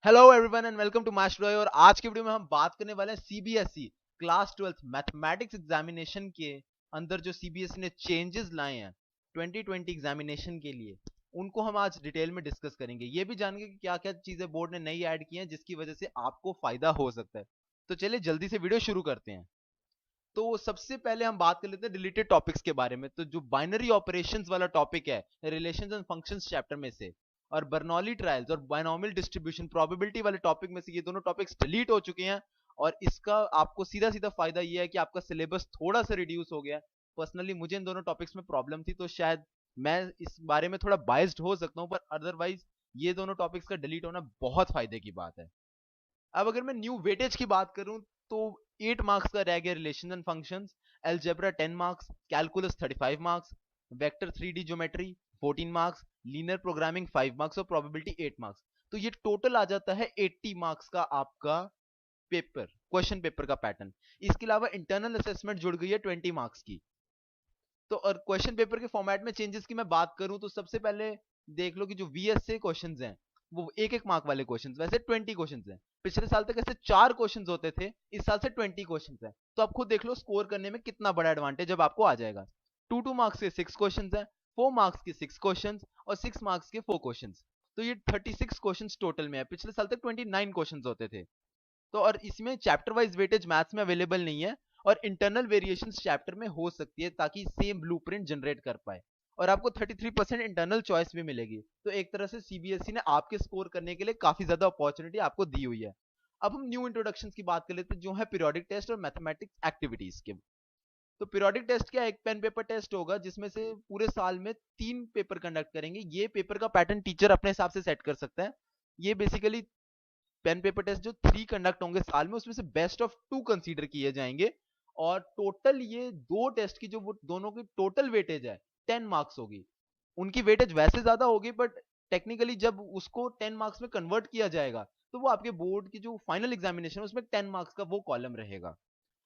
Hello everyone and welcome to मystudie। और आज की वीडियो में हम बात करने वाले हैं सीबीएसई क्लास 12 मैथमेटिक्स एग्जामिनेशन के अंदर जो सीबीएसई ने चेंजेस लाए हैं 2020 एग्जामिनेशन के लिए, उनको हम आज डिटेल में डिस्कस करेंगे। ये भी जानेंगे कि क्या क्या चीजें बोर्ड ने नई ऐड की हैं जिसकी वजह से आपको फायदा हो सकता है। तो चलिए जल्दी से वीडियो शुरू करते हैं। तो सबसे पहले हम बात कर लेते हैं रिलेटेड टॉपिक्स के बारे में। तो जो बाइनरी ऑपरेशंस वाला टॉपिक है रिलेशंस एंड फंक्शंस चैप्टर में से, और बर्नौली ट्रायल्स और बायनोमियल डिस्ट्रीब्यूशन प्रोबेबिलिटी वाले टॉपिक में से ये दोनों टॉपिक्स डिलीट हो चुके हैं। और इसका आपको सीधा सीधा फायदा ये है कि आपका सिलेबस थोड़ा सा रिड्यूस हो गया। पर्सनली मुझे इन दोनों टॉपिक्स में प्रॉब्लम थी, तो शायद मैं इस बारे में थोड़ा बाइस्ड हो सकता हूँ, पर अदरवाइज ये दोनों टॉपिक्स का डिलीट होना बहुत फायदे की बात है। अब अगर मैं न्यू वेटेज की बात करूं तो 8 मार्क्स का रह गया relation and functions, algebra 10 marks, calculus 35 marks, vector 3D geometry 14 marks, linear programming 5 marks और प्रोबेबिलिटी 8 मार्क्स। तो ये टोटल आ जाता है 80 मार्क्स का आपका पेपर, क्वेश्चन पेपर का पैटर्न। इसके अलावा इंटरनल असेसमेंट जुड़ गई है 20 मार्क्स की। तो और क्वेश्चन पेपर के फॉर्मेट में चेंजेस की मैं बात करूं तो सबसे पहले देख लो कि जो वीएस से क्वेश्चंस हैं वो एक एक मार्क वाले क्वेश्चंस, वैसे 20 क्वेश्चंस हैं। पिछले साल तक ऐसे 4 क्वेश्चंस होते थे, इस साल से 20 क्वेश्चंस हैं। तो आप खुद देख लो स्कोर करने में कितना बड़ा एडवांटेज अब आपको आ जाएगा। 2 मार्क्स के 6 क्वेश्चंस हैं, 4 मार्क्स के 6 क्वेश्चंस और 6 मार्क्स के 4 क्वेश्चंस। तो ये 36 क्वेश्चंस टोटल में है। पिछले साल तक 29 क्वेश्चंस होते थे। तो और इसमें चैप्टर वाइज वेटेज मैथ्स में अवेलेबल नहीं है, और इंटरनल वेरिएशंस चैप्टर में हो सकती है ताकि सेम ब्लूप्रिंट जनरेट कर पाए। और आपको 33% इंटरनल चॉइस भी मिलेगी। तो एक तरह से सीबीएसई ने आपके स्कोर करने के लिए काफी ज्यादा अपॉर्चुनिटी आपको दी हुई है। अब हम न्यू इंट्रोडक्शंस की बात कर लेते हैं जो है पीरियोडिक टेस्ट और मैथमेटिक्स एक्टिविटीज के। तो पीरियोडिक टेस्ट क्या, एक पेन पेपर टेस्ट होगा जिसमें से पूरे साल में 3 पेपर कंडक्ट करेंगे। ये पेपर का पैटर्न टीचर अपने हिसाब से सेट कर सकता है। ये बेसिकली पेन पेपर टेस्ट जो 3 कंडक्ट होंगे साल में, उसमें से बेस्ट ऑफ 2 कंसीडर किए जाएंगे। और टोटल ये दो टेस्ट की जो वो दोनों की टोटल वेटेज है 10 मार्क्स होगी। उनकी वेटेज वैसे ज्यादा होगी, बट टेक्निकली जब उसको 10 मार्क्स में कन्वर्ट किया जाएगा तो वो आपके बोर्ड की जो फाइनल एग्जामिनेशन है उसमें 10 मार्क्स का वो कॉलम रहेगा।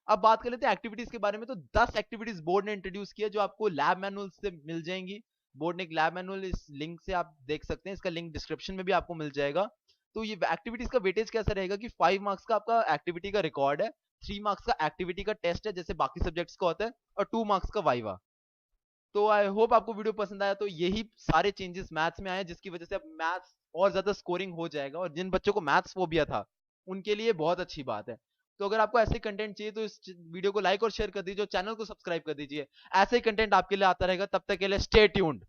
अब बात कर लेते हैं एक्टिविटीज के बारे में। तो 10 एक्टिविटीज बोर्ड ने इंट्रोड्यूस किया जो आपको लैब मैनुअल से मिल जाएंगी। बोर्ड ने एक लैब मैनुअल इस लिंक से आप देख सकते हैं, इसका लिंक डिस्क्रिप्शन में भी आपको मिल जाएगा। तो ये एक्टिविटीज का वेटेज कैसा रहेगा कि 5 मार्क्स का आपका एक्टिविटी का रिकॉर्ड है, 3 मार्क्स का एक्टिविटी का टेस्ट है जैसे बाकी सब्जेक्ट्स का होता है, और 2 मार्क्स का वाइवा। तो आई होप आपको वीडियो पसंद आया। तो यही सारे चेंजेस मैथ्स में आए जिसकी वजह से अब मैथ्स और ज्यादा स्कोरिंग हो जाएगा, और जिन बच्चों को मैथ्स फोबिया था उनके लिए बहुत अच्छी बात है। तो अगर आपको ऐसे कंटेंट चाहिए तो इस वीडियो को लाइक और शेयर कर दीजिए और चैनल को सब्सक्राइब कर दीजिए। ऐसे ही कंटेंट आपके लिए आता रहेगा। तब तक के लिए स्टे ट्यून्ड।